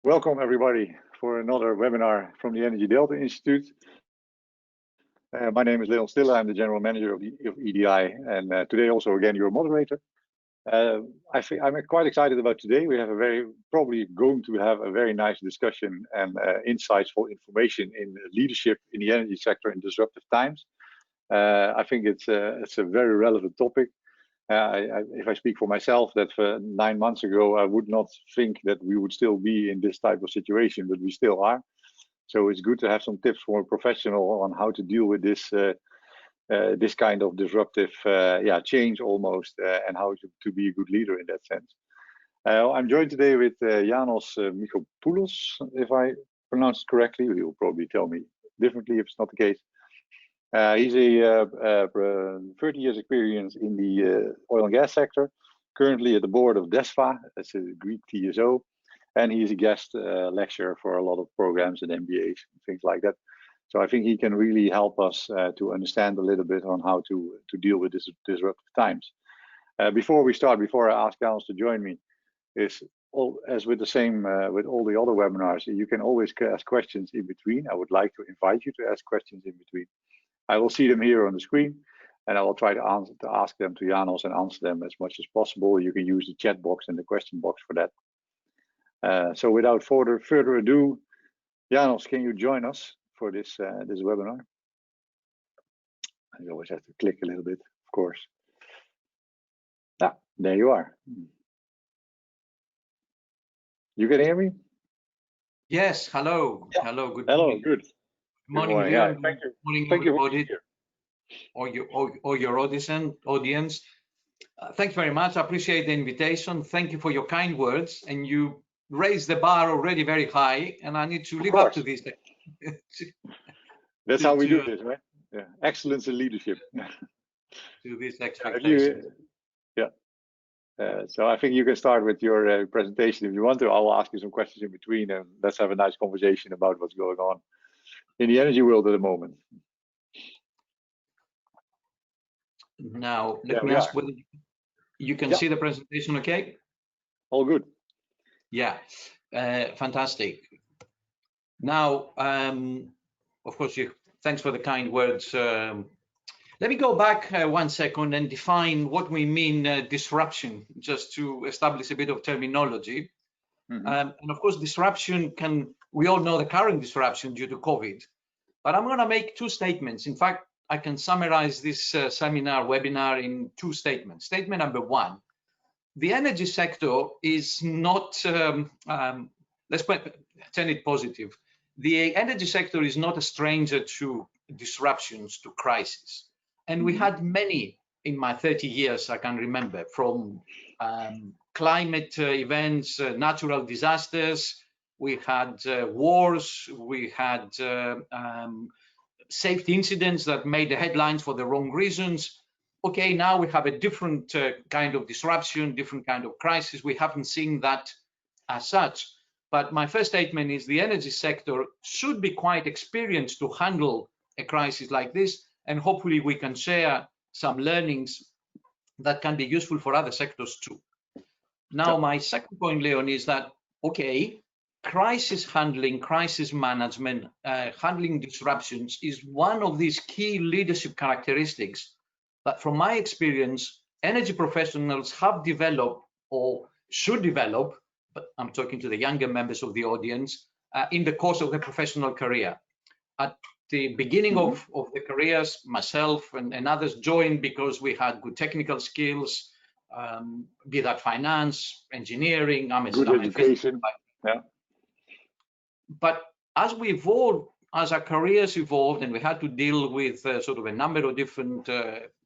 Welcome everybody for another webinar from the Energy Delta Institute. My name is Leon Stille, I'm the General Manager of EDI, and today also again your moderator. I'm quite excited about today. We have probably going to have a very nice discussion and insightful information in leadership in the energy sector in disruptive times. I think it's a very relevant topic. If I speak for myself, that for 9 months ago, I would not think that we would still be in this type of situation, but we still are. So it's good to have some tips from a professional on how to deal with this this kind of disruptive change almost, and how to be a good leader in that sense. I'm joined today with Janos Michopoulos, if I pronounce it correctly. He'll probably tell me differently if it's not the case. He's a 30 years experience in the oil and gas sector, currently at the board of DESFA, that's a Greek TSO, and he's a guest lecturer for a lot of programs and MBAs, things like that. So I think he can really help us to understand a little bit on how to deal with this disruptive times. Before I ask Janos to join me, as with the same with all the other webinars, you can always ask questions in between. I would like to invite you to ask questions in between. I will see them here on the screen, and I will try to ask them to Janos and answer them as much as possible. You can use the chat box and the question box for that. So without further ado, Janos, can you join us for this this webinar? I always have to click a little bit, of course. Ah, there you are. You can hear me? Yes. Hello. Yeah. Hello. Good Hello. morning. Good. Morning, Leon. yeah, Thank you. morning, Thank everybody, you. or your audience. Thank you very much. I appreciate the invitation. Thank you for your kind words. And you raised the bar already very high, and I need to live up to this. That's how we do this, right? Yeah. Excellence in leadership. To this expectation. So I think you can start with your presentation if you want to. I will ask you some questions in between, and let's have a nice conversation about what's going on in the energy world at the moment. Now, let me ask whether you can see the presentation okay? All good. Yeah, fantastic. Now, of course, thanks for the kind words. Let me go back 1 second and define what we mean disruption, just to establish a bit of terminology. And of course, disruption we all know the current disruption due to COVID, but I'm going to make 2 statements. In fact, I can summarize this webinar in 2 statements. Statement number 1, the energy sector is not, let's turn it positive. The energy sector is not a stranger to disruptions, to crises. And we had many in my 30 years, I can remember, from climate events, natural disasters, we had wars, we had safety incidents that made the headlines for the wrong reasons. Okay, now we have a different kind of disruption, different kind of crisis. We haven't seen that as such. But my first statement is the energy sector should be quite experienced to handle a crisis like this, and hopefully we can share some learnings that can be useful for other sectors too. Now, my second point, Leon, is that, okay, crisis handling, crisis management, handling disruptions is one of these key leadership characteristics that, from my experience, energy professionals have developed or should develop, but I'm talking to the younger members of the audience, in the course of their professional career. At the beginning of the careers, myself and others joined because we had good technical skills, be that finance, engineering, good education. Yeah. But as we evolved, as our careers evolved, and we had to deal with sort of a number of different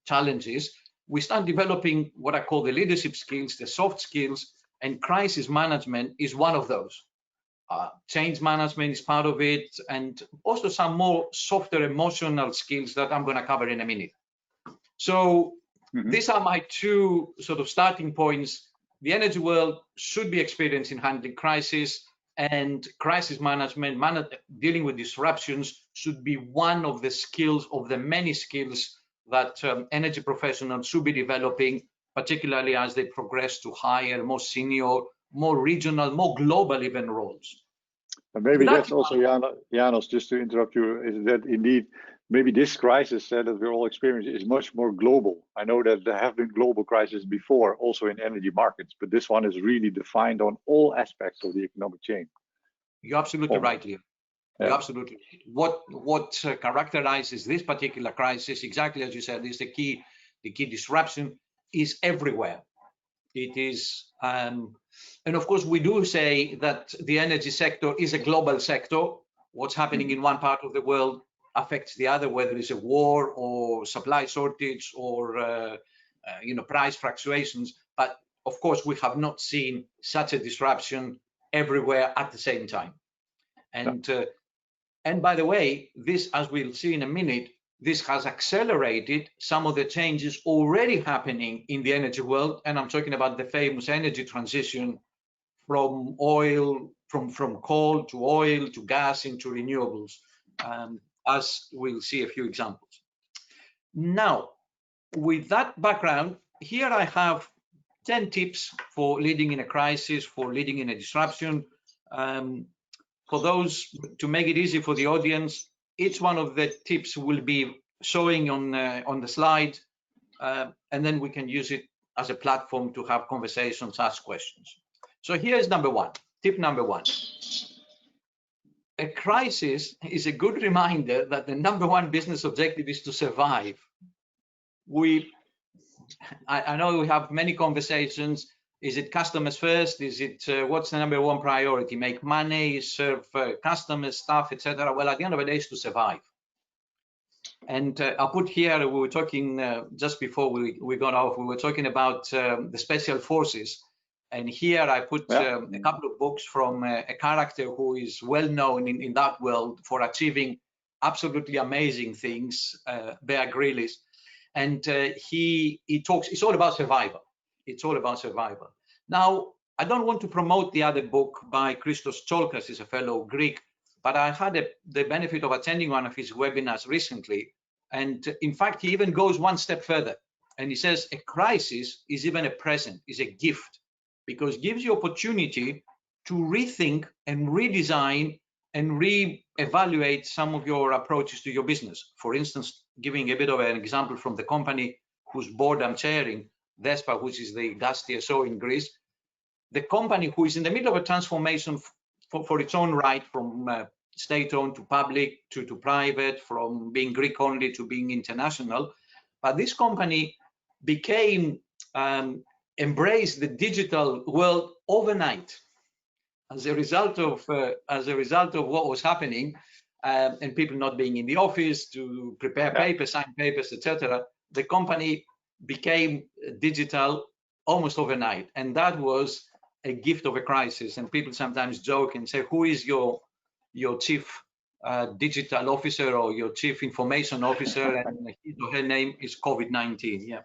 challenges, we start developing what I call the leadership skills, the soft skills, and crisis management is one of those. Change management is part of it, and also some more softer emotional skills that I'm going to cover in a minute. So these are my 2 sort of starting points. The energy world should be experienced in handling crisis, and crisis management, dealing with disruptions should be one of the skills, of the many skills that energy professionals should be developing particularly as they progress to higher, more senior, more regional, more global even roles. And maybe that's also, Janos, just to interrupt you, is that indeed maybe this crisis that we're all experiencing is much more global. I know that there have been global crises before, also in energy markets, but this one is really defined on all aspects of the economic chain. You're absolutely right, Leo. You're absolutely right. What characterizes this particular crisis, exactly as you said, is the key disruption is everywhere. It is, and of course, we do say that the energy sector is a global sector. What's happening in one part of the world affects the other, whether it's a war or supply shortage or price fluctuations. But of course, we have not seen such a disruption everywhere at the same time. And by the way, this, as we'll see in a minute, this has accelerated some of the changes already happening in the energy world. And I'm talking about the famous energy transition from oil, from coal to oil to gas into renewables, as we'll see a few examples. Now, with that background, here I have 10 tips for leading in a crisis, for leading in a disruption. For those, to make it easy for the audience, each one of the tips will be showing on the slide, and then we can use it as a platform to have conversations, ask questions. So here's number one, tip number one. A crisis is a good reminder that the number one business objective is to survive. I know we have many conversations. Is it customers first? Is it what's the number one priority? Make money, serve customers, staff, etc. Well, at the end of the day, it's to survive. And I'll put here, we were talking just before we got off, we were talking about the special forces. And here I put a couple of books from a character who is well known in that world for achieving absolutely amazing things, Bear Grylls. And he talks, it's all about survival. It's all about survival. Now, I don't want to promote the other book by Christos Tsiolkas, he's a fellow Greek, but I had the benefit of attending one of his webinars recently. And in fact, he even goes one step further. And he says a crisis is even a present, is a gift, because it gives you opportunity to rethink and redesign and re-evaluate some of your approaches to your business. For instance, giving a bit of an example from the company whose board I'm chairing, DESPA, which is the gas TSO in Greece, the company who is in the middle of a transformation for its own right, from state-owned to public to private, from being Greek only to being international. But this company embraced the digital world overnight as a result of what was happening, and people not being in the office to prepare papers, sign papers, etc. The company became digital almost overnight, and that was a gift of a crisis. And people sometimes joke and say, who is your chief digital officer or your chief information officer? And his or her name is COVID-19. Yeah.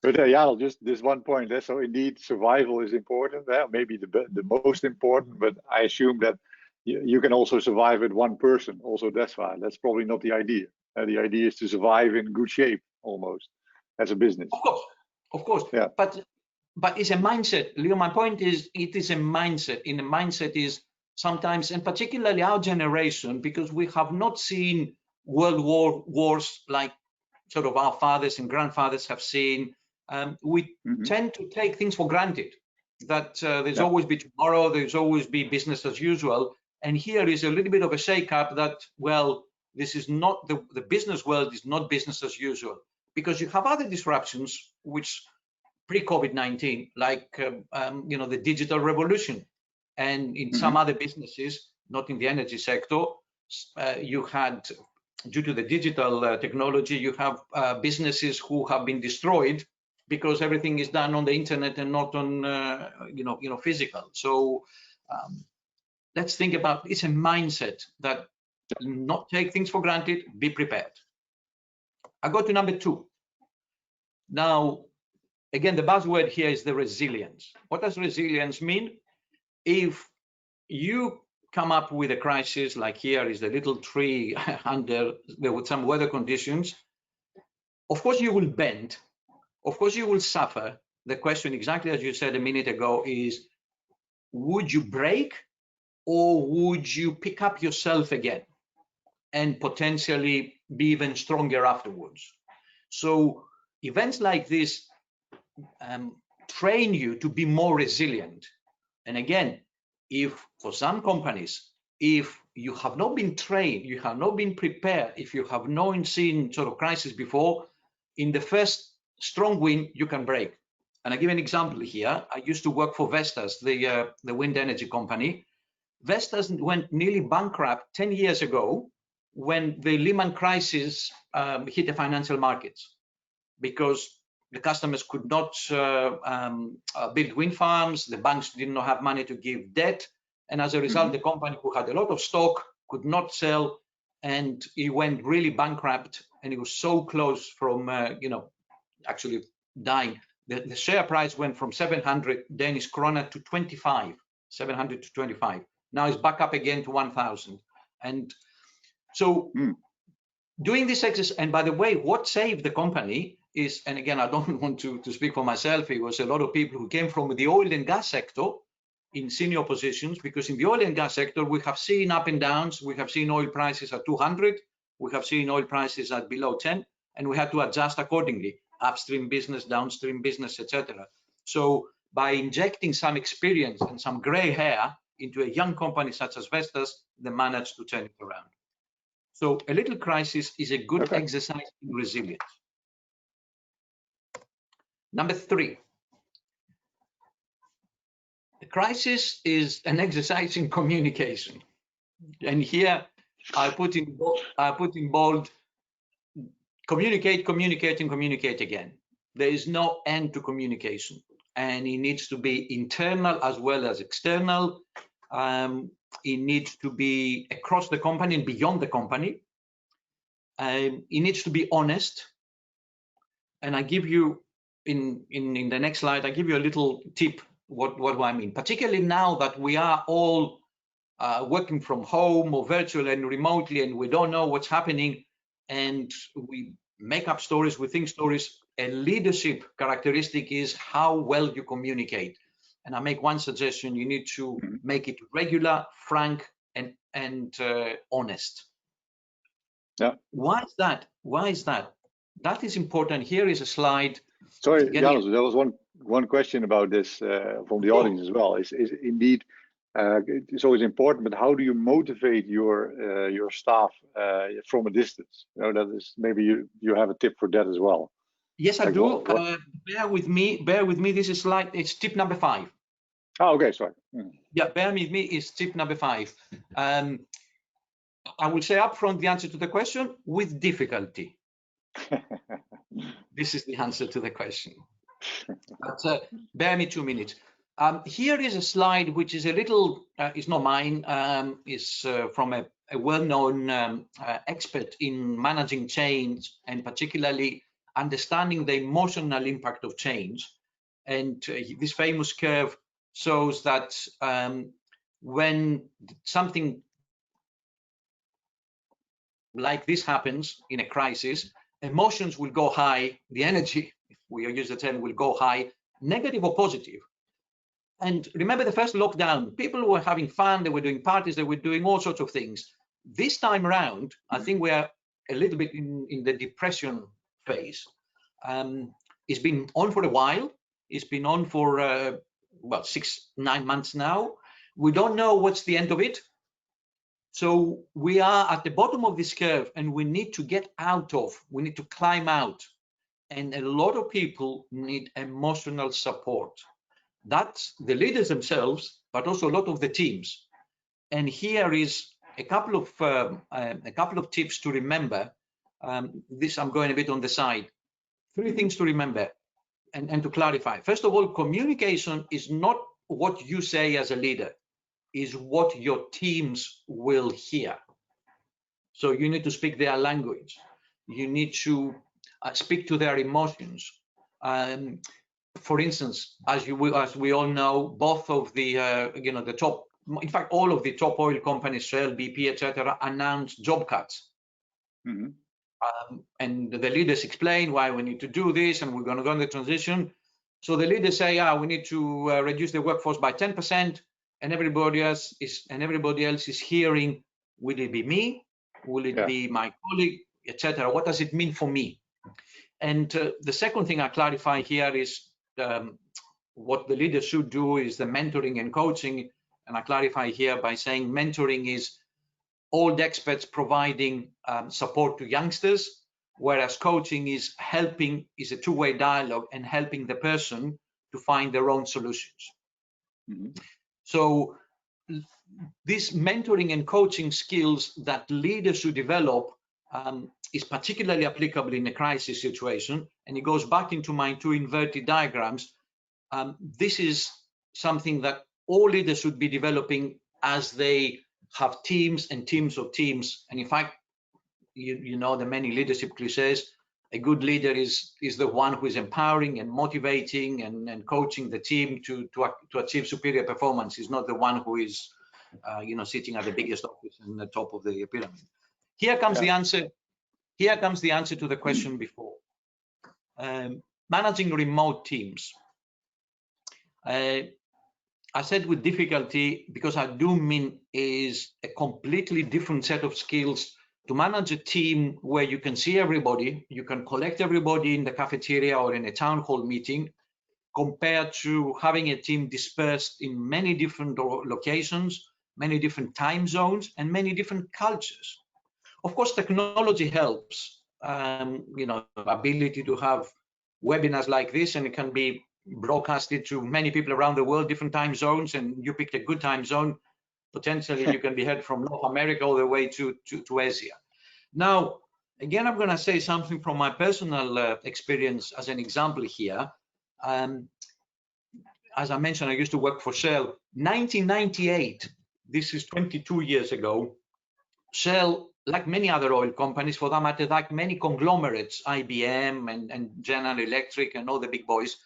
But just this one point. So indeed, survival is important. Maybe the most important. But I assume that you can also survive with one person. Also, that's fine. That's probably not the idea. The idea is to survive in good shape, almost, as a business. Of course. Yeah. But it's a mindset, Leo. My point is, it is a mindset. In a mindset is sometimes, and particularly our generation, because we have not seen world wars like sort of our fathers and grandfathers have seen. We tend to take things for granted, that there's always be tomorrow, there's always be business as usual. And here is a little bit of a shake-up that, well, this is not, the business world is not business as usual, because you have other disruptions which pre-COVID-19, like the digital revolution. And in some other businesses, not in the energy sector, you had, due to the digital technology, you have businesses who have been destroyed because everything is done on the internet and not on physical. So let's think about, it's a mindset that not take things for granted, be prepared. I go to number two. Now, again, the buzzword here is the resilience. What does resilience mean? If you come up with a crisis, like here is the little tree under with some weather conditions, of course you will bend, of course you will suffer. The question, exactly as you said a minute ago, is would you break or would you pick up yourself again and potentially be even stronger afterwards? So events like this train you to be more resilient. And again, if for some companies, if you have not been trained, you have not been prepared, if you have not seen sort of crisis before, in the first strong wind, you can break. And I give an example here. I used to work for Vestas, the wind energy company. Vestas went nearly bankrupt 10 years ago when the Lehman crisis hit the financial markets, because the customers could not build wind farms, the banks did not have money to give debt, and as a result, the company, who had a lot of stock, could not sell, and it went really bankrupt, and it was so close from actually dying. The share price went from 700 Danish krona to 25, 700 to 25. Now it's back up again to 1,000. And so doing this exercise, and by the way, what saved the company is, and again, I don't want to speak for myself, it was a lot of people who came from the oil and gas sector in senior positions, because in the oil and gas sector, we have seen up and downs. We have seen oil prices at 200, we have seen oil prices at below 10, and we had to adjust accordingly, upstream business, downstream business, etc. So by injecting some experience and some gray hair into a young company such as Vestas, they managed to turn it around. So a little crisis is a good exercise in resilience. Number 3, the crisis is an exercise in communication. And here I put in bold, communicate, communicate, and communicate again. There is no end to communication, and it needs to be internal as well as external. It needs to be across the company and beyond the company. It needs to be honest. And I give you, in the next slide, I give you a little tip what do I mean, particularly now that we are all working from home or virtual and remotely, and we don't know what's happening, and we make up stories, we think stories. A leadership characteristic is how well you communicate. And I make one suggestion: you need to make it regular, frank, and honest. Yeah. Why is that? Why is that? That is important. Here is a slide. Sorry, Janus, there was one question about this from the audience as well. Is indeed it's always important, but how do you motivate your staff from a distance? That is, maybe you have a tip for that as well. Yes, I do. Bear with me. This is slide. It's tip number 5. Oh, okay. Sorry. Yeah, bear with me. Is tip number 5. I will say upfront the answer to the question: with difficulty. This is the answer to the question. But bear me 2 minutes. Here is a slide which is a little, it's not mine, it's from a well-known expert in managing change, and particularly understanding the emotional impact of change. And this famous curve shows that when something like this happens in a crisis, emotions will go high, the energy, if we use the term, will go high, negative or positive. And remember the first lockdown, people were having fun, they were doing parties, they were doing all sorts of things. This time around, I think we are a little bit in the depression phase. It's been on for a while. It's been on for, well, 6-9 months now. We don't know what's the end of it. So we are at the bottom of this curve, and we need to get out of, we need to climb out. And a lot of people need emotional support. That's the leaders themselves, but also a lot of the teams. And here is a couple of tips to remember. This I'm going a bit on the side. 3 things to remember and to clarify. First of all, communication is not what you say as a leader, is what your teams will hear. So you need to speak their language. You need to speak to their emotions. For instance, as we all know, both of the the top, in fact, all of the top oil companies, Shell, BP, etc., announced job cuts. And the leaders explain why we need to do this, and we're going to go on the transition. So the leaders say, we need to reduce the workforce by 10%, and everybody else is hearing, will it be me? Will it be my colleague, etc.? What does it mean for me? And the second thing I clarify here is what the leaders should do is the mentoring and coaching. And I clarify here by saying mentoring is old experts providing support to youngsters, whereas coaching is a two-way dialogue and helping the person to find their own solutions. So these mentoring and coaching skills that leaders should develop is particularly applicable in a crisis situation, and it goes back into my two inverted diagrams. This is something that all leaders should be developing as they have teams and teams of teams. And in fact, you know the many leadership cliches. A good leader is the one who is empowering and motivating and coaching the team to achieve superior performance. Is not the one who is sitting at the biggest office in the top of the pyramid. Here comes the answer. Here comes the answer to the question before. Managing remote teams. I said with difficulty because I do mean is a completely different set of skills to manage a team where you can see everybody, you can collect everybody in the cafeteria or in a town hall meeting, compared to having a team dispersed in many different locations, many different time zones, and many different cultures. Of course, technology helps, ability to have webinars like this, and it can be broadcasted to many people around the world, different time zones, and you picked a good time zone, potentially you can be heard from North America all the way to Asia. Now, again, I'm going to say something from my personal experience as an example here. As I mentioned, I used to work for Shell. 1998, this is 22 years ago, Shell, like many other oil companies, for that matter, like many conglomerates, IBM and General Electric and all the big boys,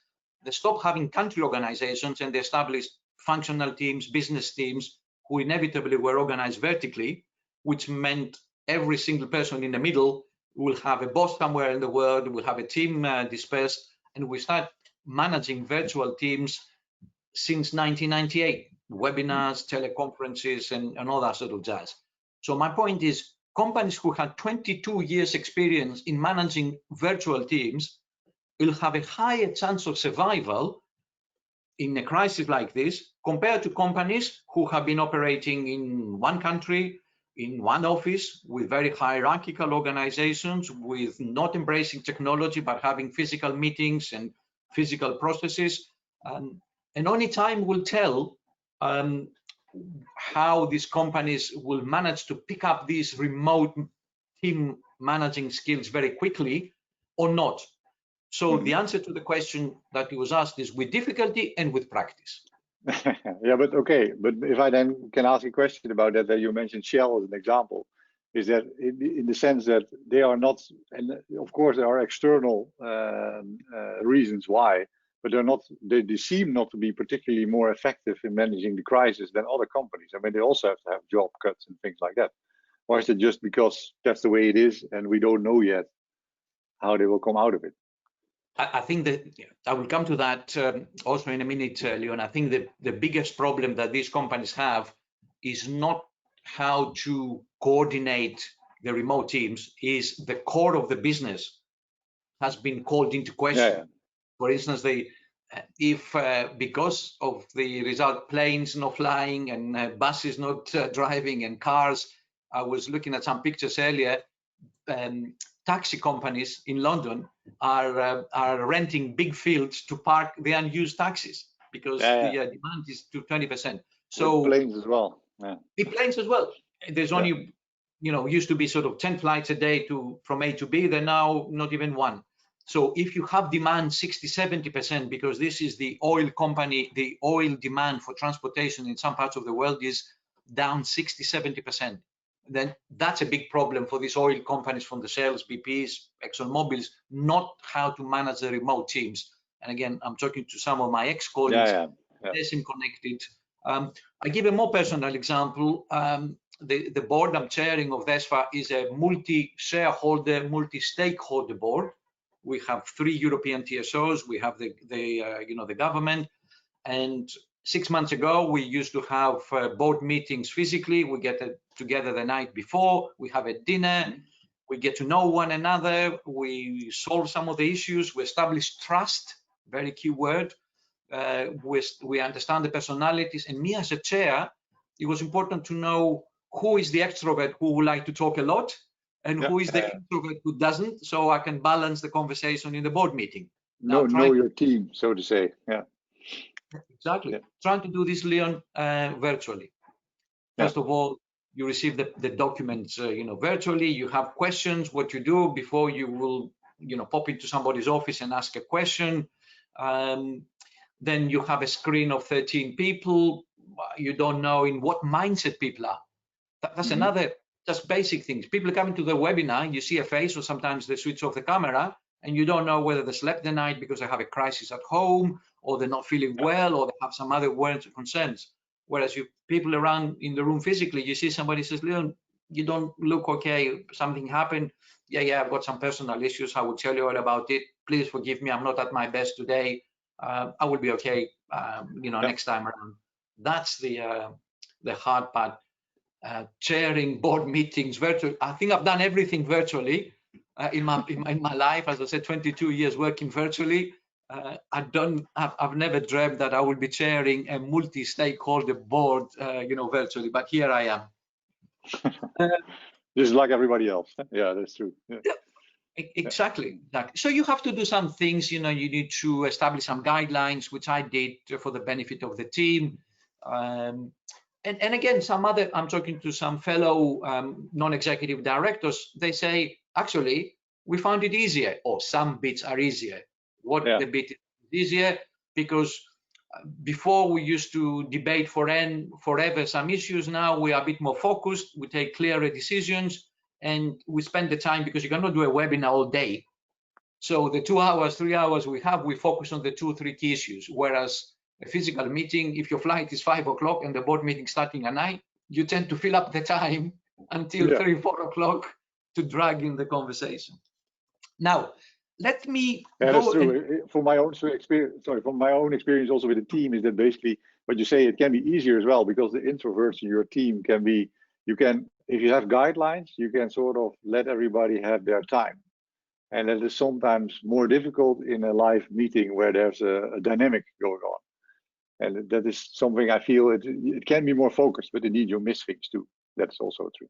they stopped having country organizations and they established functional teams, business teams, who inevitably were organized vertically, which meant every single person in the middle will have a boss somewhere in the world, will have a team dispersed, and we start managing virtual teams since 1998, webinars, teleconferences, and all that sort of jazz. So my point is, companies who had 22 years experience in managing virtual teams will have a higher chance of survival in a crisis like this compared to companies who have been operating in one country, in one office, with very hierarchical organizations, with not embracing technology, but having physical meetings and physical processes. And only time will tell how these companies will manage to pick up these remote team managing skills very quickly or not. So the answer to the question that he was asked is with difficulty and with practice. Yeah, but okay. But if I then can ask a question about that you mentioned Shell as an example, is that in the sense that they are not, and of course there are external reasons why, but they're not, they seem not to be particularly more effective in managing the crisis than other companies. I mean, they also have to have job cuts and things like that. Or is it just because that's the way it is and we don't know yet how they will come out of it? I think that I will come to that also in a minute, Leon. I think that the biggest problem that these companies have is not how to coordinate the remote teams, is the core of the business has been called into question. Yeah. For instance, if because of the result, planes not flying and buses not driving and cars, I was looking at some pictures earlier, taxi companies in London are renting big fields to park the unused taxis because the demand is to 20%. So with planes as well. Yeah. The planes as well. There's only, used to be sort of 10 flights a day from A to B. They're now not even one. So if you have demand 60, 70%, because this is the oil company, the oil demand for transportation in some parts of the world is down 60, 70%. Then that's a big problem for these oil companies from the Shells, BPs, ExxonMobils, not how to manage the remote teams. And again, I'm talking to some of my ex-colleagues, they're connected. I give a more personal example. the board I'm chairing of DESFA is a multi-shareholder, multi-stakeholder board. We have 3 European TSOs. We have the government, and 6 months ago we used to have board meetings physically. We get together the night before. We have a dinner. We get to know one another. We solve some of the issues. We establish trust. Very key word. We understand the personalities. And me as a chair, it was important to know who is the extrovert who would like to talk a lot and who is the introvert who doesn't, so I can balance the conversation in the board meeting. Now, know your team, so to say. Yeah. Exactly. Trying to do this, Leon, virtually. First of all, you receive the documents, virtually. You have questions. What you do before you will, pop into somebody's office and ask a question. Then you have a screen of 13 people. You don't know in what mindset people are. That's another, just basic things. People coming to the webinar, you see a face, or sometimes they switch off the camera, and you don't know whether they slept the night because they have a crisis at home, or they're not feeling well, or they have some other worries or concerns. Whereas people around in the room physically, you see somebody says, Leon, you don't look okay, something happened. Yeah, I've got some personal issues. I will tell you all about it. Please forgive me, I'm not at my best today. I will be okay, next time around. That's the hard part. Chairing board meetings virtually. I think I've done everything virtually in my life. As I said, 22 years working virtually. I've never dreamt that I would be chairing a multi-stakeholder board, virtually. But here I am. Just like everybody else. Yeah, that's true. Yeah. Exactly. So you have to do some things. You need to establish some guidelines, which I did for the benefit of the team. And again, I'm talking to some fellow non-executive directors. They say, actually, we found it easier, or some bits are easier. The bit is easier? Because before we used to debate forever some issues. Now we are a bit more focused. We take clearer decisions, and we spend the time, because you cannot do a webinar all day. So the 2 hours, 3 hours we focus on the 2-3 key issues. Whereas a physical meeting, if your flight is 5 o'clock and the board meeting starting at 9, you tend to fill up the time until 3-4 o'clock to drag in the conversation. Now, let me go. That's true. From my own experience also with the team, is that basically what you say, it can be easier as well, because the introverts in your team if you have guidelines, you can sort of let everybody have their time. And that is sometimes more difficult in a live meeting where there's a dynamic going on. And that is something I feel it can be more focused, but indeed you miss things too. That's also true.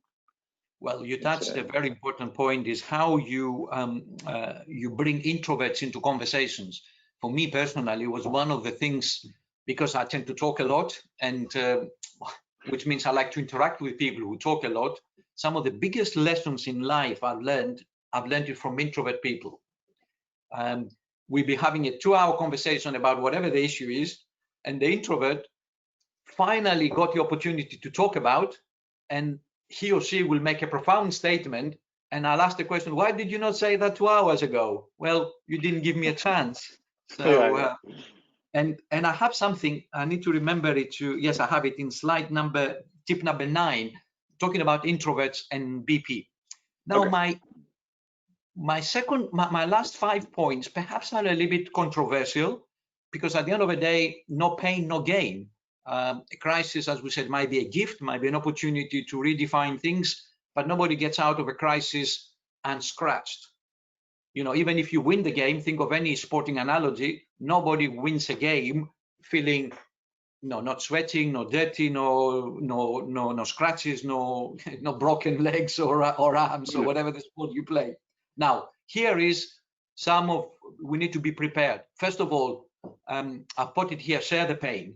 Well, you touched a very important point, is how you bring introverts into conversations. For me personally, it was one of the things, because I tend to talk a lot, and which means I like to interact with people who talk a lot. Some of the biggest lessons in life I've learned it from introvert people. We'll be having a 2-hour conversation about whatever the issue is, and the introvert finally got the opportunity to talk about, and he or she will make a profound statement, and I'll ask the question, why did you not say that 2 hours ago? Well, you didn't give me a chance. So and I have something, I need to remember it yes, I have it in tip number 9, talking about introverts and BP. Now my last 5 points perhaps are a little bit controversial, because at the end of the day, no pain, no gain. A crisis, as we said, might be a gift, might be an opportunity to redefine things, but nobody gets out of a crisis unscratched. Even if you win the game, think of any sporting analogy, nobody wins a game feeling not sweating, no dirty, no scratches, no broken legs or arms or whatever the sport you play. Now, here is we need to be prepared. First of all, I put it here, share the pain.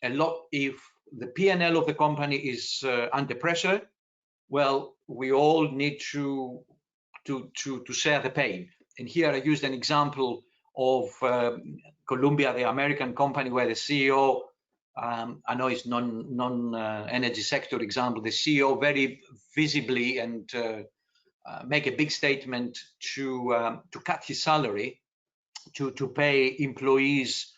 If the P&L of the company is under pressure, well, we all need to share the pain. And here I used an example of Columbia, the American company, where the CEO, I know it's non-energy sector example, the CEO very visibly and make a big statement to cut his salary, to pay employees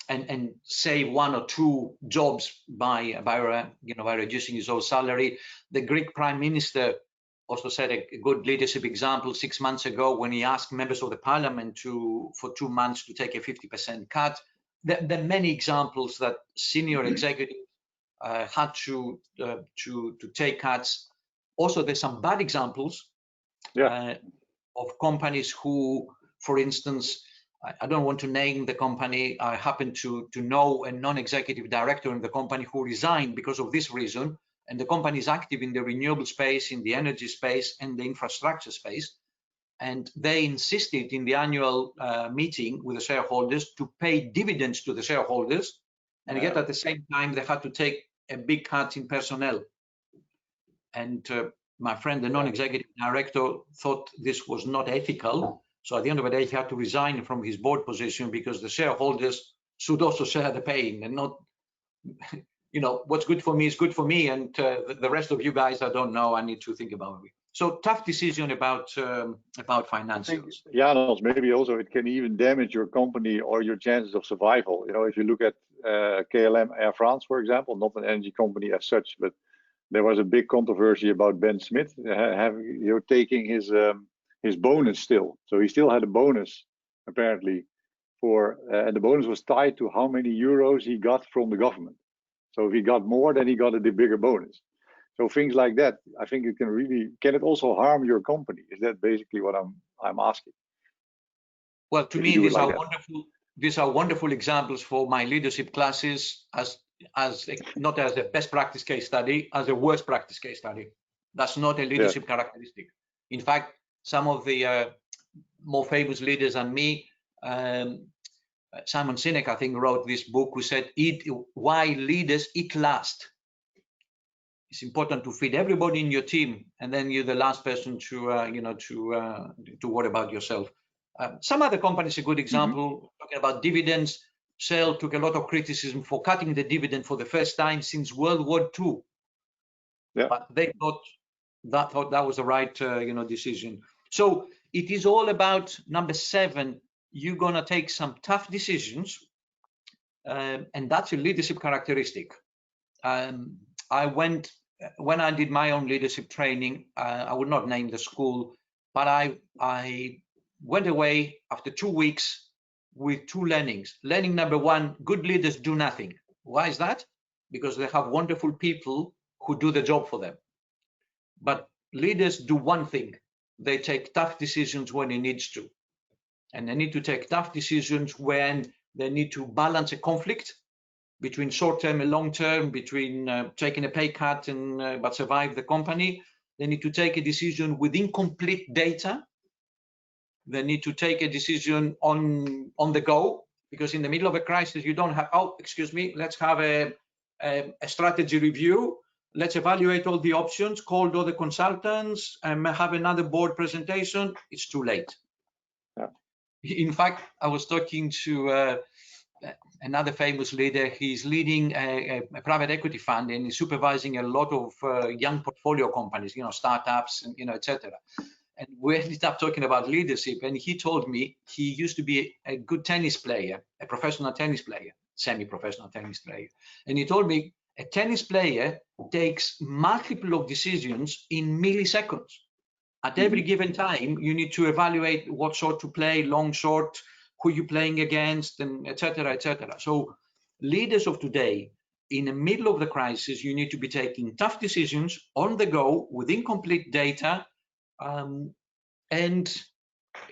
and save 1 or 2 jobs by reducing his own salary. The Greek Prime Minister also said a good leadership example 6 months ago when he asked members of the parliament for 2 months to take a 50% cut. There are many examples that senior executives had to take cuts. Also, there's some bad examples of companies who, for instance, I don't want to name the company. I happen to know a non-executive director in the company who resigned because of this reason. And the company is active in the renewable space, in the energy space, and the infrastructure space. And they insisted in the annual meeting with the shareholders to pay dividends to the shareholders. And yet at the same time, they had to take a big cut in personnel. And my friend, the non-executive director, thought this was not ethical. So at the end of the day, he had to resign from his board position because the shareholders should also share the pain and not, what's good for me is good for me. And the rest of you guys, I don't know. I need to think about it. So tough decision about financials. Janos, maybe also it can even damage your company or your chances of survival. If you look at KLM Air France, for example, not an energy company as such, but there was a big controversy about Ben Smith taking his bonus still. So he still had a bonus apparently and the bonus was tied to how many euros he got from the government. So if he got more, then he got a bigger bonus. So things like that, I think it can it also harm your company? Is that basically what I'm asking? Well, to me, these are wonderful examples for my leadership classes as not as a best practice case study, as a worst practice case study. That's not a leadership characteristic. In fact, some of the more famous leaders than me, Simon Sinek, I think, wrote this book who said, "Why leaders eat last." It's important to feed everybody in your team, and then you're the last person to worry about yourself. Some other companies, a good example, talking about dividends. Shell took a lot of criticism for cutting the dividend for the first time since World War II. Yeah. But they thought that was the right decision. So it is all about number 7. You're gonna take some tough decisions, and that's a leadership characteristic. When I did my own leadership training, I would not name the school, but I went away after 2 weeks with 2 learnings. Learning number 1, good leaders do nothing. Why is that? Because they have wonderful people who do the job for them. But leaders do one thing. They take tough decisions when it needs to. And they need to take tough decisions when they need to balance a conflict between short-term and long-term, between taking a pay cut and but survive the company. They need to take a decision with incomplete data. They need to take a decision on the go, because in the middle of a crisis, you don't have, let's have a strategy review. Let's evaluate all the options, call all the consultants, and have another board presentation. It's too late. Yeah. In fact, I was talking to another famous leader. He's leading a private equity fund and he's supervising a lot of young portfolio companies, startups and etc. And we ended up talking about leadership. And he told me he used to be a good tennis player, a professional tennis player, semi-professional tennis player. And he told me a tennis player takes multiple of decisions in milliseconds. At every given time, you need to evaluate what shot to play, long, short, who you're playing against, and etc., etc. So leaders of today, in the middle of the crisis, you need to be taking tough decisions on the go with incomplete data. And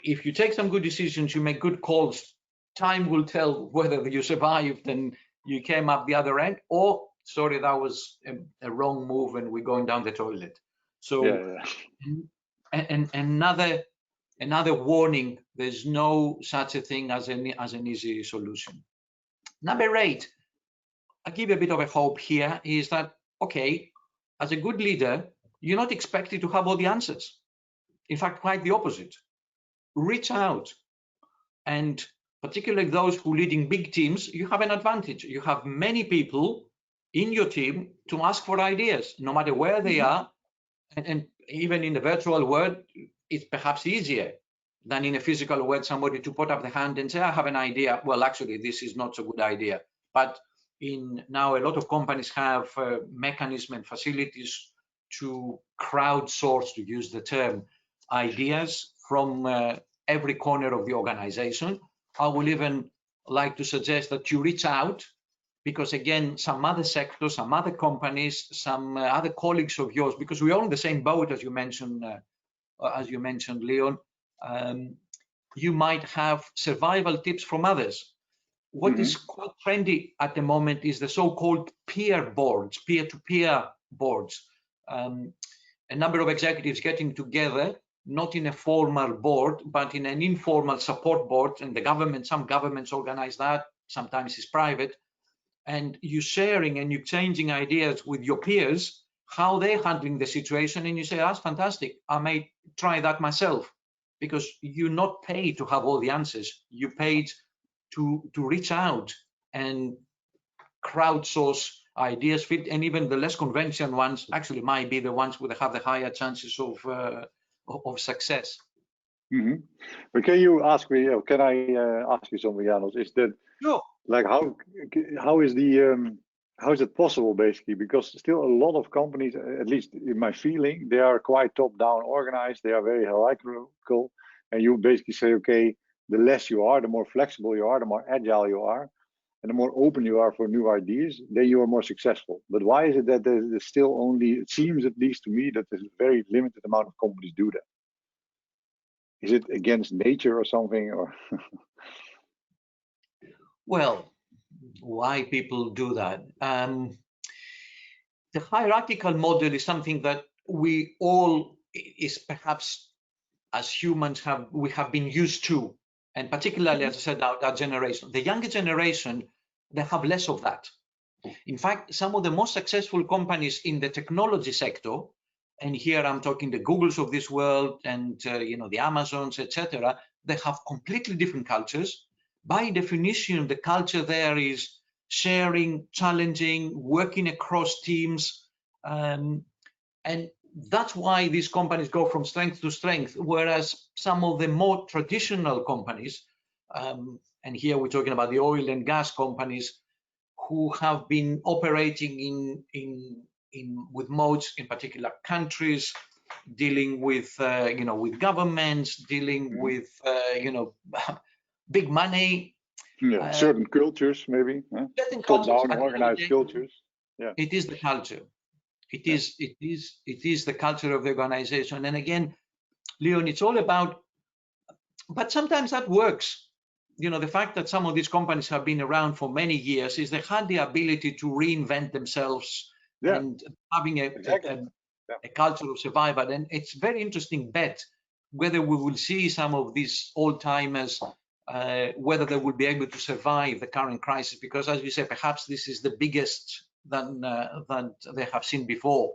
if you take some good decisions, you make good calls, time will tell whether you survived and you came up the other end, or, sorry, that was a wrong move and we're going down the toilet. So, and another warning, there's no such a thing as an easy solution. Number 8, I'll give you a bit of a hope here, is that, okay, as a good leader, you're not expected to have all the answers. In fact, quite the opposite. Reach out, and particularly those who lead in big teams, you have an advantage. You have many people in your team to ask for ideas, no matter where they are, and even in the virtual world, it's perhaps easier. than in a physical world, somebody to put up the hand and say, I have an idea. Well, actually, this is not a good idea. But now a lot of companies have mechanisms and facilities to crowdsource, to use the term, ideas from every corner of the organization. I will even like to suggest that you reach out, because again, some other sectors, some other companies, some other colleagues of yours, because we're all in the same boat, as you mentioned, Leon. You might have survival tips from others. What is quite trendy at the moment is the so-called peer boards, peer-to-peer boards. A number of executives getting together, not in a formal board, but in an informal support board, and the government, some governments organize that, sometimes it's private, and you sharing and you changing ideas with your peers, how they're handling the situation, and you say, that's fantastic, I may try that myself, because you're not paid to have all the answers, you're paid to reach out and crowdsource ideas, fit, and even the less conventional ones actually might be the ones that have the higher chances of success. But can you ask me? Can I ask you something, Janos? Is that like how is it possible, basically? Because still a lot of companies, at least in my feeling, they are quite top-down organized. They are very hierarchical, and you basically say, okay, the less you are, the more flexible you are, the more agile you are, and the more open you are for new ideas, then you are more successful. But why is it that there's still only, it seems at least to me, that there's a very limited amount of companies do that? Is it against nature or something? Or well, why people do that? The hierarchical model is something that we all, is perhaps as humans, have been used to, and particularly, as I said, our generation. The younger generation, they have less of that. In fact, some of the most successful companies in the technology sector, and here I'm talking the Googles of this world and the Amazons, etc., they have completely different cultures. By definition, the culture there is sharing, challenging, working across teams, and that's why these companies go from strength to strength, whereas some of the more traditional companies, and here we're talking about the oil and gas companies, who have been operating with modes in particular countries, dealing with with governments, dealing with big money. Certain cultures, maybe. Top-down organized cultures. Yeah. It is the culture. It is the culture of the organization. And again, Leon, it's all about, but sometimes that works. The fact that some of these companies have been around for many years is they had the ability to reinvent themselves and having a culture of survival. And it's very interesting bet whether we will see some of these old-timers, whether they will be able to survive the current crisis, because as you say, perhaps this is the biggest than they have seen before,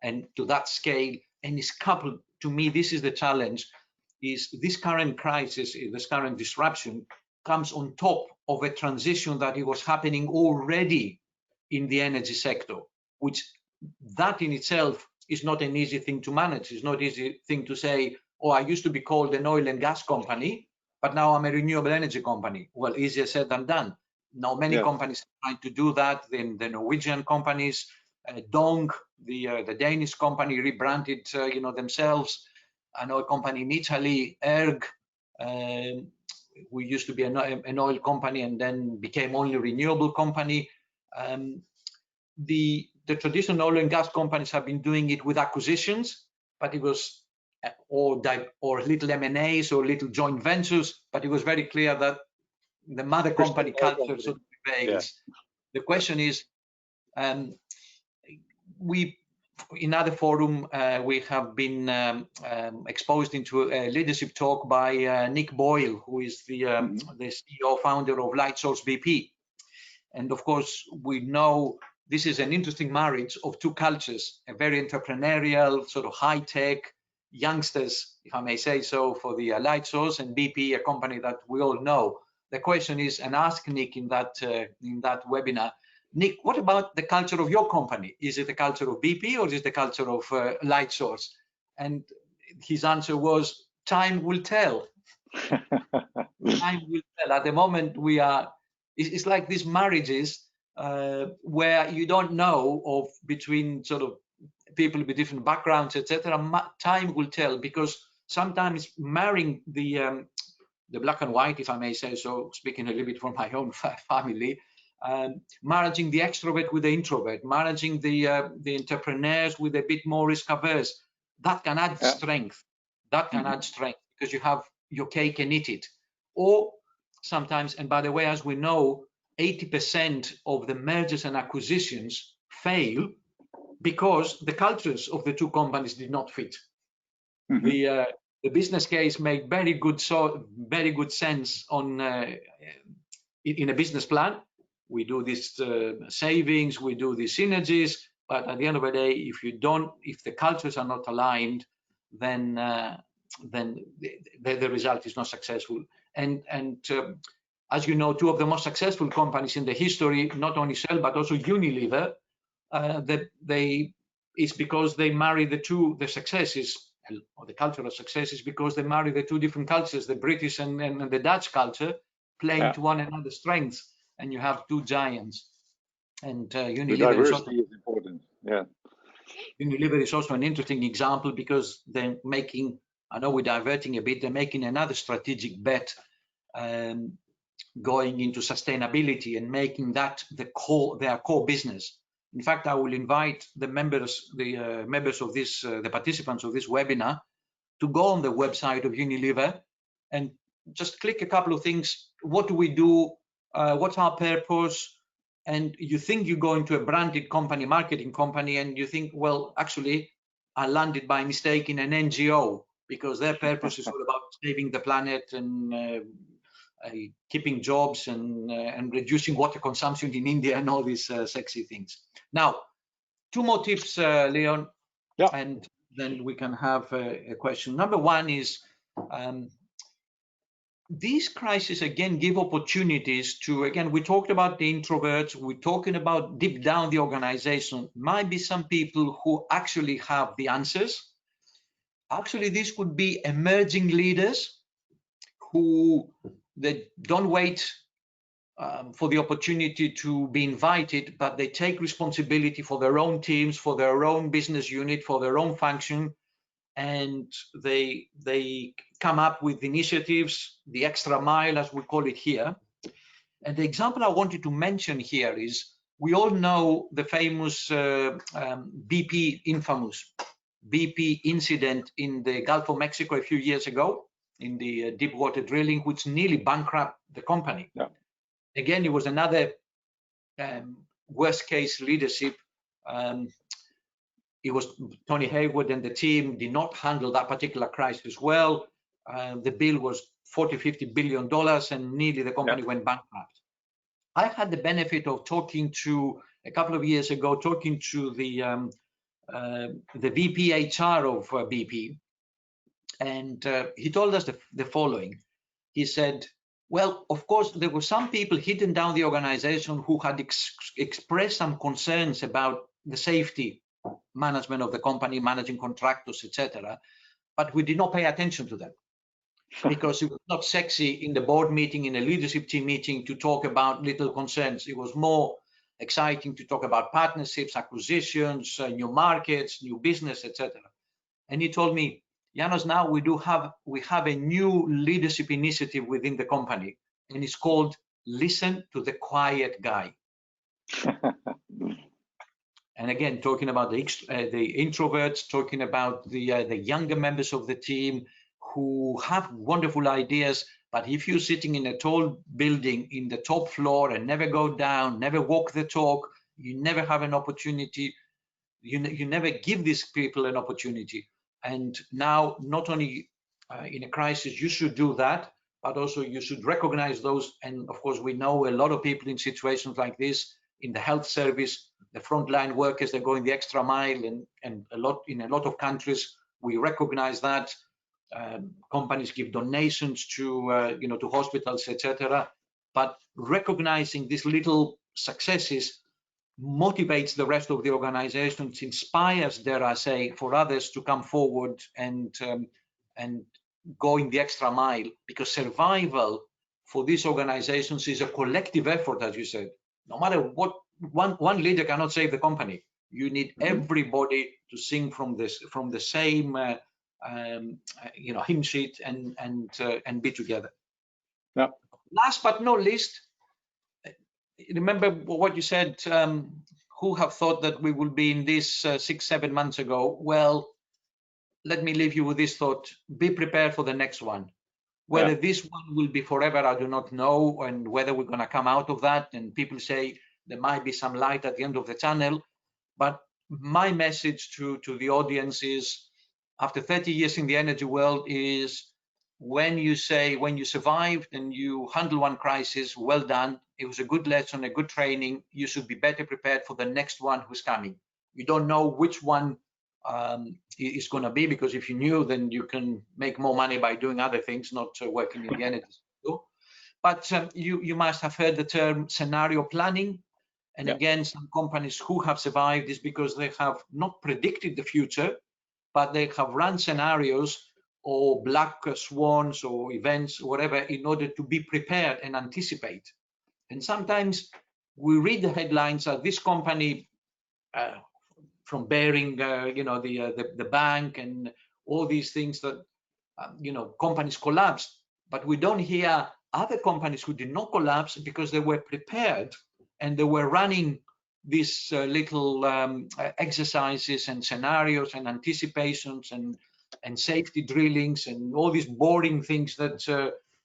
and to that scale. And it's coupled, to me, this is the challenge, is this current crisis, this current disruption comes on top of a transition that it was happening already in the energy sector, which that in itself is not an easy thing to manage. It's not an easy thing to say, oh, I used to be called an oil and gas company, but now I'm a renewable energy company. Well, easier said than done. Now, many companies are trying to do that. Then the Norwegian companies, Dong, the Danish company, rebranded themselves. An oil company in Italy, ERG, we used to be an oil company and then became only a renewable company. The traditional oil and gas companies have been doing it with acquisitions, but it was or little M&As or little joint ventures, but it was very clear that the mother company culture sort of prevails. The question is, in other forum, we have been exposed into a leadership talk by Nick Boyle, who is the CEO founder of Lightsource BP. And of course, we know this is an interesting marriage of two cultures, a very entrepreneurial, sort of high-tech youngsters, if I may say so, for the Lightsource, and BP, a company that we all know. The question is, and ask Nick in that webinar, Nick, what about the culture of your company? Is it the culture of BP or is it the culture of Lightsource? And his answer was, time will tell. Time will tell. At the moment, it's like these marriages where you don't know of between sort of people with different backgrounds, etc. Time will tell, because sometimes marrying the black and white, if I may say so, speaking a little bit from my own family, managing the extrovert with the introvert, managing the entrepreneurs with a bit more risk averse, that can add strength. That can add strength, because you have your cake and eat it. Or sometimes, and by the way, as we know, 80% of the mergers and acquisitions fail because the cultures of the two companies did not fit. The business case made very good sense on in a business plan. We do this savings, we do these synergies, but at the end of the day, if the cultures are not aligned, then the result is not successful. And as you know, two of the most successful companies in the history, not only Shell but also Unilever, it's because they marry the successes, or the cultural successes, because they marry the two different cultures, the British and the Dutch culture, playing to one another's strengths, and you have two giants. And Unilever is important. Yeah. Unilever is also an interesting example, because they're making, I know we're diverting a bit, they're making another strategic bet, going into sustainability and making that their core business. In fact, I will invite the members of this, the participants of this webinar, to go on the website of Unilever and just click a couple of things. What do we do? What's our purpose? And you think you go into a branded company, marketing company, and you think, well, actually, I landed by mistake in an NGO, because their purpose is all about saving the planet and keeping jobs and reducing water consumption in India and all these sexy things. Now, two more tips, Leon, and then we can have a question. Number one is, these crises, again, give opportunities to, again, we talked about the introverts, we're talking about deep down the organization. Might be some people who actually have the answers. Actually, this could be emerging leaders who they don't wait for the opportunity to be invited, but they take responsibility for their own teams, for their own business unit, for their own function, and they come up with initiatives, the extra mile, as we call it here. And the example I wanted to mention here is, we all know the famous infamous BP incident in the Gulf of Mexico a few years ago, in the deep water drilling, which nearly bankrupted the company. Again, it was another worst case leadership. It was Tony Hayward and the team did not handle that particular crisis well. The bill was $40–50 billion, and nearly the company went bankrupt. I had the benefit of talking to, a couple of years ago, talking to the VP HR of BP, and he told us the following. He said, well, of course, there were some people hidden down the organization who had expressed some concerns about the safety management of the company, managing contractors, etc. But we did not pay attention to them, because it was not sexy in the board meeting, in a leadership team meeting, to talk about little concerns. It was more exciting to talk about partnerships, acquisitions, new markets, new business, etc. And he told me, Janos, now we have a new leadership initiative within the company, and it's called Listen to the Quiet Guy. And again, talking about the introverts, talking about the younger members of the team who have wonderful ideas, but if you're sitting in a tall building in the top floor and never go down, never walk the talk, you never have an opportunity, you never give these people an opportunity. And now, not only in a crisis, you should do that, but also you should recognize those. And of course, we know a lot of people in situations like this, in the health service, the frontline workers, they're going the extra mile, and in a lot of countries, we recognize that. Companies give donations to to hospitals, etc. But recognizing these little successes motivates the rest of the organizations, inspires, dare I say, for others to come forward and going the extra mile, because survival for these organizations is a collective effort, as you said. No matter what, one leader cannot save the company. You need everybody to sing from the same hymn sheet and be together. Yeah. Last but not least, remember what you said. Who have thought that we will be in this 6-7 months ago? Well, let me leave you with this thought: be prepared for the next one. Whether this one will be forever, I do not know, and whether we're going to come out of that. And people say there might be some light at the end of the tunnel. But my message to the audience is, after 30 years in the energy world, is when you survived and you handle one crisis, well done. It was a good lesson, a good training. You should be better prepared for the next one who's coming. You don't know which one is going to be, because if you knew, then you can make more money by doing other things, not working in the energy sector. But you must have heard the term scenario planning. And again, some companies who have survived is because they have not predicted the future, but they have run scenarios or black swans or events, whatever, in order to be prepared and anticipate. And sometimes we read the headlines that this company, from Bearing, the bank and all these things that, companies collapsed, but we don't hear other companies who did not collapse because they were prepared and they were running these little exercises and scenarios and anticipations and safety drillings and all these boring things that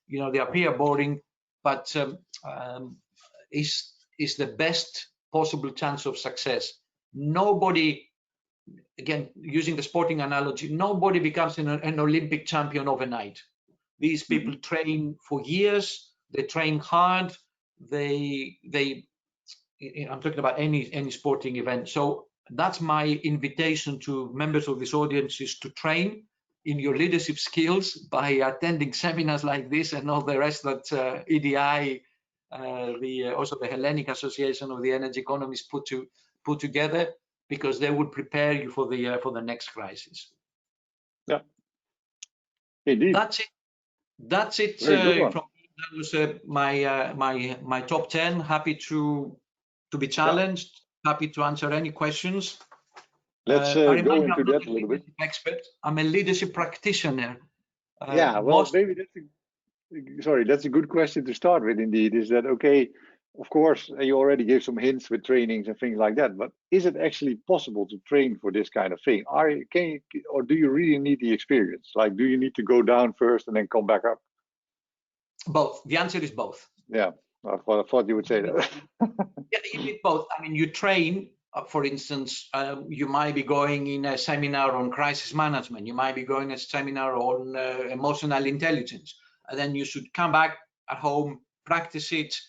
they appear boring, but is the best possible chance of success. Nobody, again, using the sporting analogy, nobody becomes an Olympic champion overnight. These people train for years. They train hard. I'm talking about any sporting event. So that's my invitation to members of this audience, is to train in your leadership skills by attending seminars like this and all the rest that EDI, also the Hellenic Association of the Energy Economists put together, because they will prepare you for the next crisis. Yeah, indeed. That's it. That was my top 10. Happy to be challenged. Happy to answer any questions. Let's go into that a little bit. Expert. I'm a leadership practitioner. Maybe that's a good question to start with. Indeed, is that okay? Of course, you already gave some hints with trainings and things like that. But is it actually possible to train for this kind of thing? Or do you really need the experience? Like, do you need to go down first and then come back up? Both. The answer is both. Yeah, I thought you would say that. Yeah, you need both. I mean, you train. For instance, you might be going in a seminar on crisis management. You might be going to a seminar on emotional intelligence. And then you should come back at home, practice it,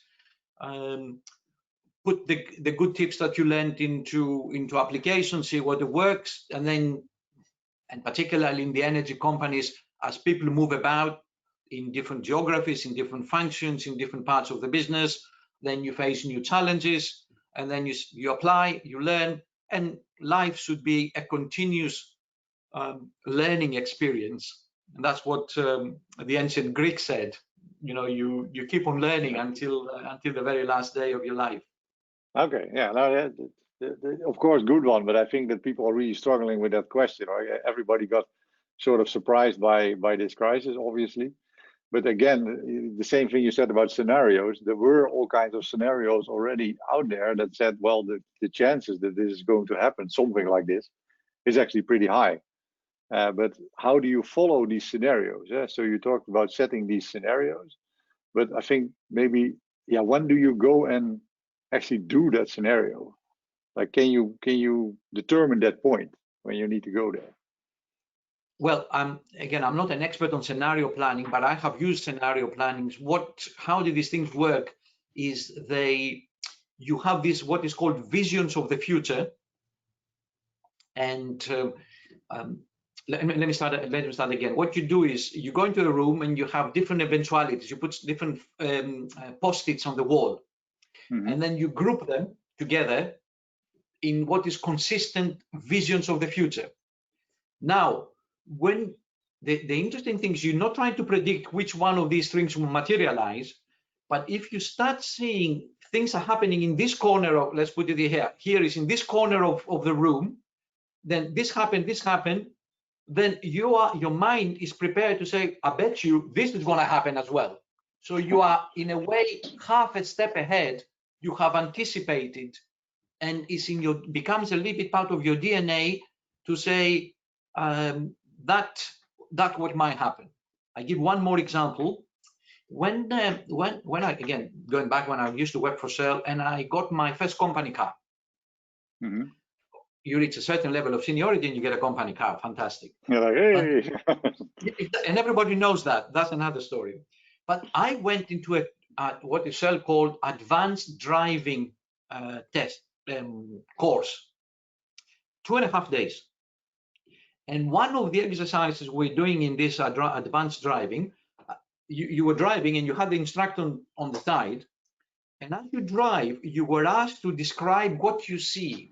put the good tips that you learned into application, see what works. And then, and particularly in the energy companies, as people move about in different geographies, in different functions, in different parts of the business, then you face new challenges, and then you apply, you learn, and life should be a continuous learning experience. And that's what the ancient Greeks said. You keep on learning until the very last day of your life. Okay, yeah, no, of course, good one. But I think that people are really struggling with that question. Right? Everybody got sort of surprised by this crisis, obviously. But again, the same thing you said about scenarios. There were all kinds of scenarios already out there that said, well, the chances that this is going to happen, something like this, is actually pretty high. But how do you follow these scenarios? Yeah? So you talked about setting these scenarios, but I think maybe, when do you go and actually do that scenario? Like, can you determine that point when you need to go there? Well, I'm not an expert on scenario planning, but I have used scenario plannings. How do these things work? Is you have this what is called visions of the future, and let me start again. What you do is you go into a room and you have different eventualities. You put different post-its on the wall, and then you group them together in what is consistent visions of the future. Now, when the interesting thing is you're not trying to predict which one of these things will materialize, but if you start seeing things are happening in this corner of, let's put it here is in this corner of the room, then this happened, then your mind is prepared to say, I bet you this is going to happen as well. So you are in a way half a step ahead. You have anticipated, and it's in your becomes a little bit part of your DNA to say that what might happen. I give one more example. When I, again, going back when I used to work for Shell and I got my first company car. Mm-hmm. You reach a certain level of seniority and you get a company car. Fantastic. You're like, hey. And everybody knows that. That's another story. But I went into what is Shell called advanced driving test course, 2.5 days. And one of the exercises we're doing in this advanced driving, you were driving and you had the instructor on the side. And as you drive, you were asked to describe what you see.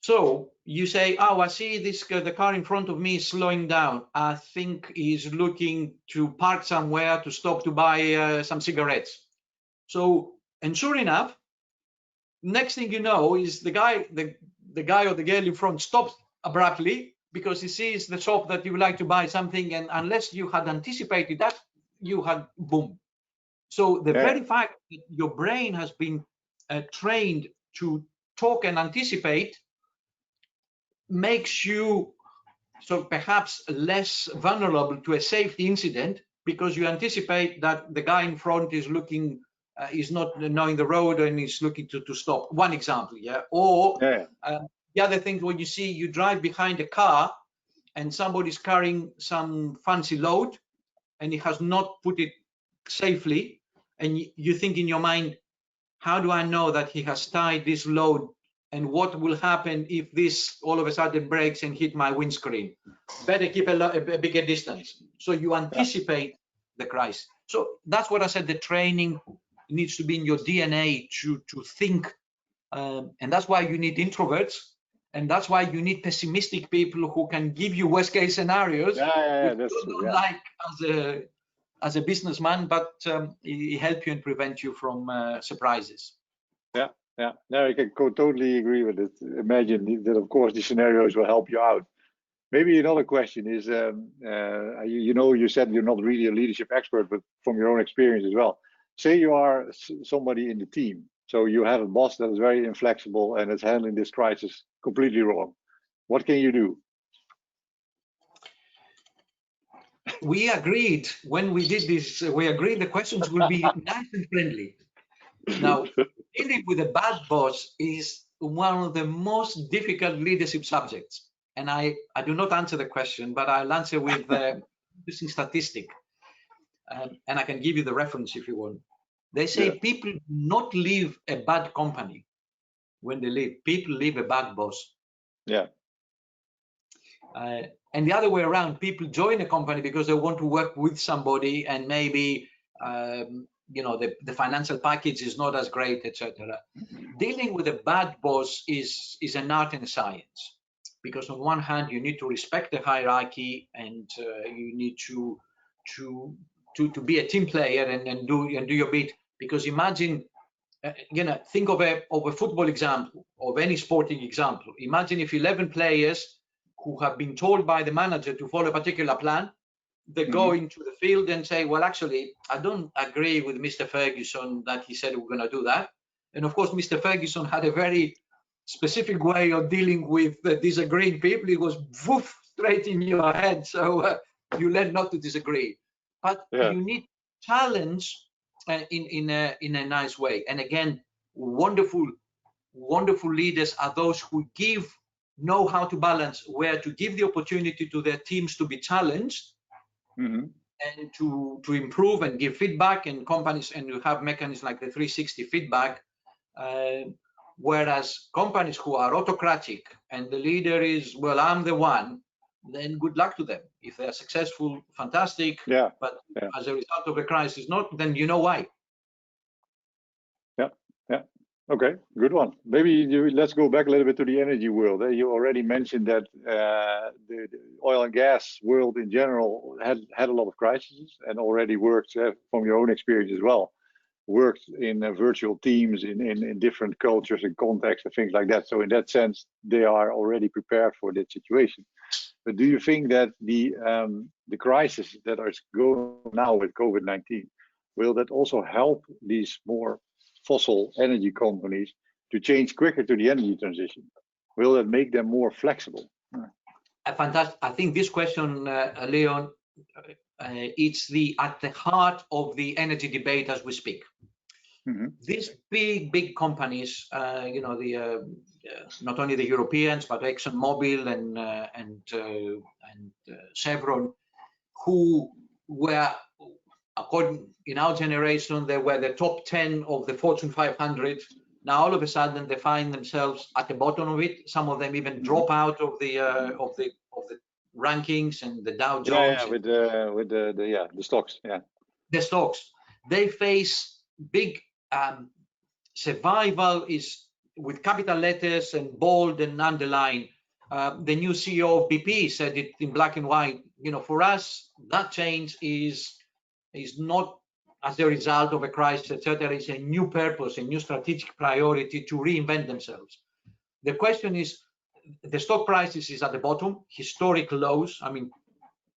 So you say, oh, I see the car in front of me is slowing down. I think he's looking to park somewhere to stop to buy some cigarettes. So, and sure enough, next thing you know is the guy or the girl in front stops abruptly because he sees the shop that you would like to buy something, and unless you had anticipated that, you had boom. So the very fact that your brain has been trained to talk and anticipate makes you so perhaps less vulnerable to a safety incident because you anticipate that the guy in front is looking, is not knowing the road and is looking to stop. One example, yeah. Or the other thing, when you see you drive behind a car and somebody's carrying some fancy load and he has not put it safely, and you think in your mind, how do I know that he has tied this load? And what will happen if this all of a sudden breaks and hit my windscreen? Better keep a bigger distance. So you anticipate the crisis. So that's what I said, the training needs to be in your DNA to think. And that's why you need introverts. And that's why you need pessimistic people who can give you worst case scenarios. That's true. Like as a businessman, but it help you and prevent you from surprises. No, I can totally agree with it. Imagine that, of course, these scenarios will help you out. Maybe another question is, you said you're not really a leadership expert, but from your own experience as well. Say you are somebody in the team, so you have a boss that is very inflexible and is handling this crisis completely wrong. What can you do? We agreed when we did this, we agreed the questions will be nice and friendly. Now, dealing with a bad boss is one of the most difficult leadership subjects. And I do not answer the question, but I'll answer with using statistic. And I can give you the reference if you want. They say people do not leave a bad company when they leave. People leave a bad boss. Yeah. And the other way around, people join a company because they want to work with somebody, and maybe the financial package is not as great, etc. Dealing with a bad boss is an art and a science, because on one hand you need to respect the hierarchy, and you need to be a team player and do your bit. Because imagine, think of a football example, of any sporting example. Imagine if 11 players who have been told by the manager to follow a particular plan, they go into the field and say, well, actually, I don't agree with Mr. Ferguson that he said we're going to do that. And of course, Mr. Ferguson had a very specific way of dealing with disagreeing people. It was woof, straight in your head. So you learn not to disagree. But you need challenge in a nice way. And again, wonderful leaders are those who know how to balance where to give the opportunity to their teams to be challenged and to improve and give feedback, and companies, and you have mechanisms like the 360 feedback, whereas companies who are autocratic and the leader is, well, I'm the one, then good luck to them. If they're successful, fantastic, but as a result of a crisis not, then you know why. Okay, good one. Maybe let's go back a little bit to the energy world. You already mentioned that the oil and gas world in general had a lot of crises and already worked from your own experience as well. Worked in virtual teams in different cultures and contexts and things like that. So in that sense, they are already prepared for that situation. But do you think that the crisis that is going now with COVID-19, will that also help these more fossil energy companies to change quicker to the energy transition? Will that make them more flexible? Fantastic. I think this question, Leon, it's at the heart of the energy debate as we speak. Mm-hmm. These big companies, not only the Europeans but ExxonMobil and Chevron, who were, according in our generation, they were the top 10 of the Fortune 500. Now all of a sudden they find themselves at the bottom of it. Some of them even drop out of the rankings and the Dow Jones. Yeah, with the stocks. Yeah, the stocks. They face big survival is with capital letters and bold and underline. The new CEO of BP said it in black and white. For us, that change is not as a result of a crisis, etc. It's a new purpose, a new strategic priority to reinvent themselves. The question is, the stock prices is at the bottom, historic lows. I mean,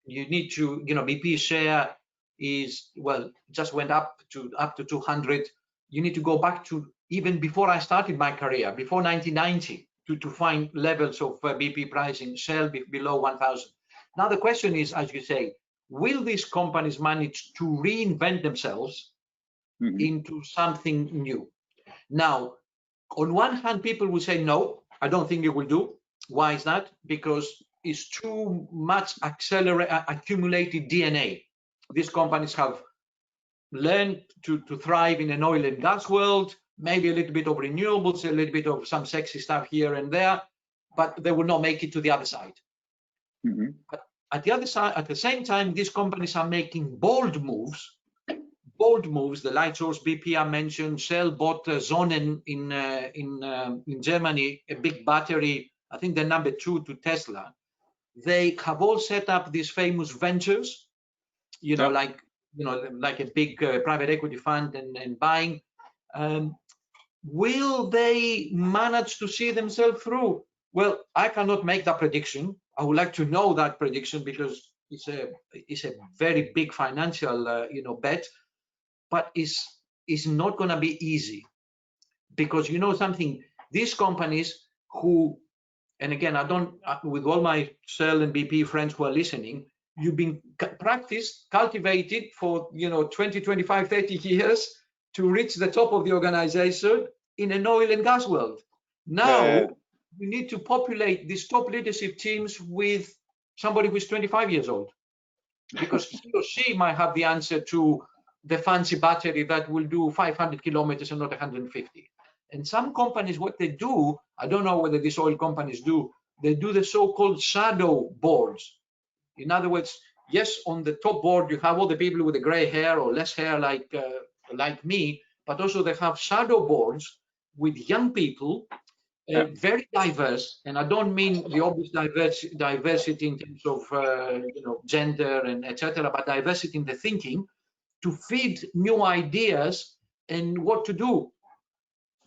you need to, BP share is, well, just went up to 200. You need to go back to even before I started my career, before 1990, to find levels of BP pricing, Shell below 1,000. Now the question is, as you say, will these companies manage to reinvent themselves into something new? Now, on one hand, people will say, no, I don't think it will do. Why is that? Because it's too much accumulated DNA. These companies have learned to thrive in an oil and gas world, maybe a little bit of renewables, a little bit of some sexy stuff here and there, but they will not make it to the other side. But at the other side, at the same time, these companies are making bold moves. The Lightsource BP I mentioned, Shell bought Sonnen in Germany, a big battery, I think they're number 2 to Tesla. They have all set up these famous ventures, like a big private equity fund and buying. Will they manage to see themselves through? Well, I cannot make that prediction. I would like to know that prediction because it's a very big financial bet, but it's not going to be easy because something. These companies who, and again, I don't, with all my Shell and BP friends who are listening, you've been practiced, cultivated for 20, 25, 30 years to reach the top of the organization in an oil and gas world. Now we need to populate these top leadership teams with somebody who's 25 years old, because he or she might have the answer to the fancy battery that will do 500 kilometers and not 150. And some companies, what they do, I don't know whether these oil companies do, they do the so-called shadow boards. In other words, yes, on the top board, you have all the people with the gray hair or less hair like me, but also they have shadow boards with young people, very diverse. And I don't mean the obvious diversity in terms of gender and etc., but diversity in the thinking to feed new ideas and what to do.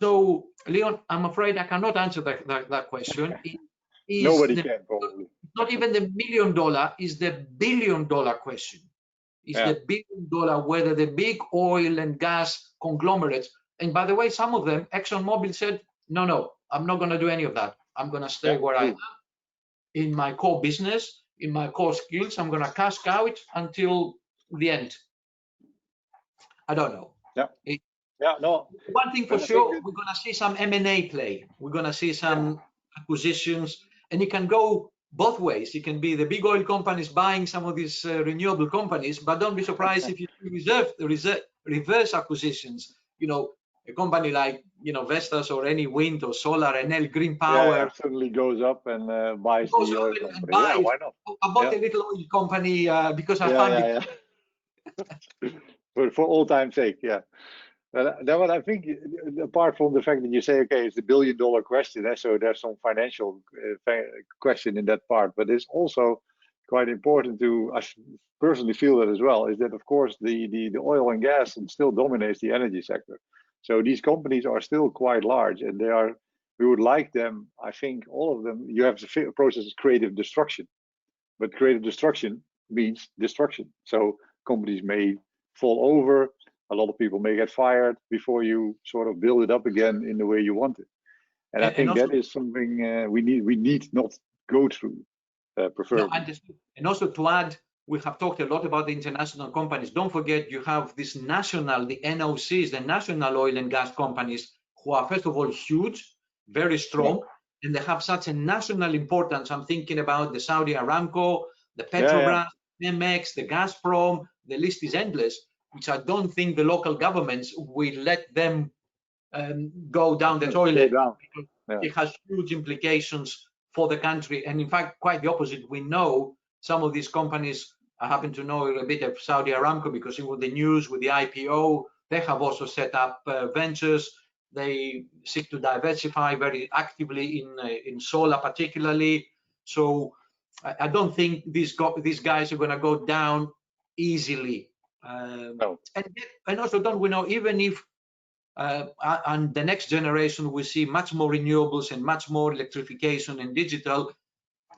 So, Leon, I'm afraid I cannot answer that question. Nobody can, probably. Not even the $1 million, is the $1 billion question. It's the $1 billion, whether the big oil and gas conglomerates, and by the way, some of them, ExxonMobil said, no, I'm not going to do any of that. I'm going to stay where I am in my core business, in my core skills. I'm going to cash out until the end. I don't know. No. One thing for sure, we're going to see some M&A play. We're going to see some acquisitions, and it can go both ways. It can be the big oil companies buying some of these renewable companies, but don't be surprised if you reverse acquisitions. A company like Vestas or any wind or solar, Enel Green Power suddenly goes up and buys the oil company. Why not? I bought a little oil company because I found it. For all time's sake, What I think, apart from the fact that you say, okay, it's the billion-dollar question, so there's some financial question in that part, but it's also quite important to, I personally feel that as well, is that of course the oil and gas still dominates the energy sector. So these companies are still quite large, and we would like them, I think all of them, you have the process of creative destruction, but creative destruction means destruction. So companies may fall over, a lot of people may get fired before you sort of build it up again in the way you want it. And I think also, that is something we need not go through, preferably. No, and also to add, we have talked a lot about the international companies. Don't forget, you have this national, the NOCs, the national oil and gas companies, who are first of all huge, very strong, and they have such a national importance. I'm thinking about the Saudi Aramco, the Petrobras, Pemex, the Gazprom. The list is endless, which I don't think the local governments will let them go down the toilet. It has huge implications for the country, and in fact, quite the opposite. We know some of these companies. I happen to know a bit of Saudi Aramco because it was the news with the IPO. They have also set up ventures. They seek to diversify very actively in solar, particularly. So I don't think these guys are going to go down easily. No. And also, don't we know, even if and the next generation we see much more renewables and much more electrification and digital,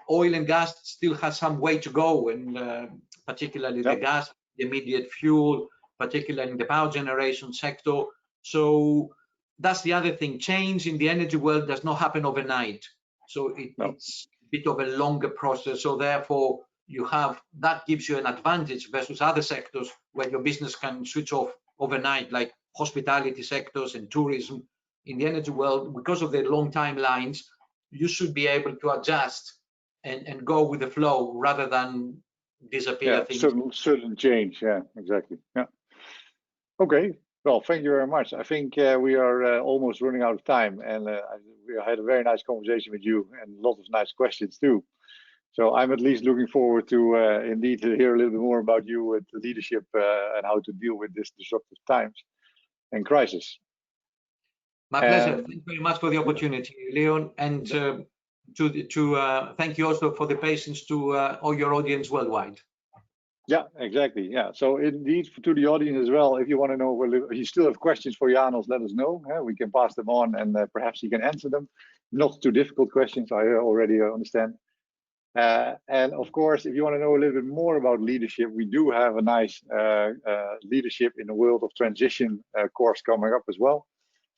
oil and gas still has some way to go, and particularly the gas, the immediate fuel, particularly in the power generation sector. So that's the other thing. Change in the energy world does not happen overnight. So it's a bit of a longer process. So therefore, that gives you an advantage versus other sectors where your business can switch off overnight, like hospitality sectors and tourism. In the energy world, because of the long timelines, you should be able to adjust and go with the flow rather than disappear. Certain change. Yeah, exactly. Yeah. Okay. Well, thank you very much. I think we are almost running out of time, and we had a very nice conversation with you and lots of nice questions too. So I'm at least looking forward to indeed to hear a little bit more about you with leadership and how to deal with this disruptive times and crisis. My pleasure. Thank you very much for the opportunity, Leon, and to thank you also for the patience to all your audience worldwide. Yeah, exactly. Yeah. So indeed, to the audience as well, if you want to know, if you still have questions for Janos, let us know. We can pass them on, and perhaps he can answer them. Not too difficult questions, I already understand. And of course, if you want to know a little bit more about leadership, we do have a nice leadership in the world of transition course coming up as well.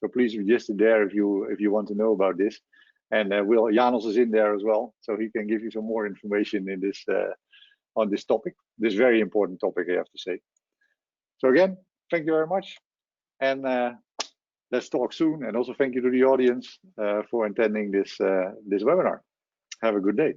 So please register there if you want to know about this. And Janos is in there as well, so he can give you some more information in this on this topic, this very important topic, I have to say. So again, thank you very much, and let's talk soon. And also thank you to the audience for attending this webinar. Have a good day.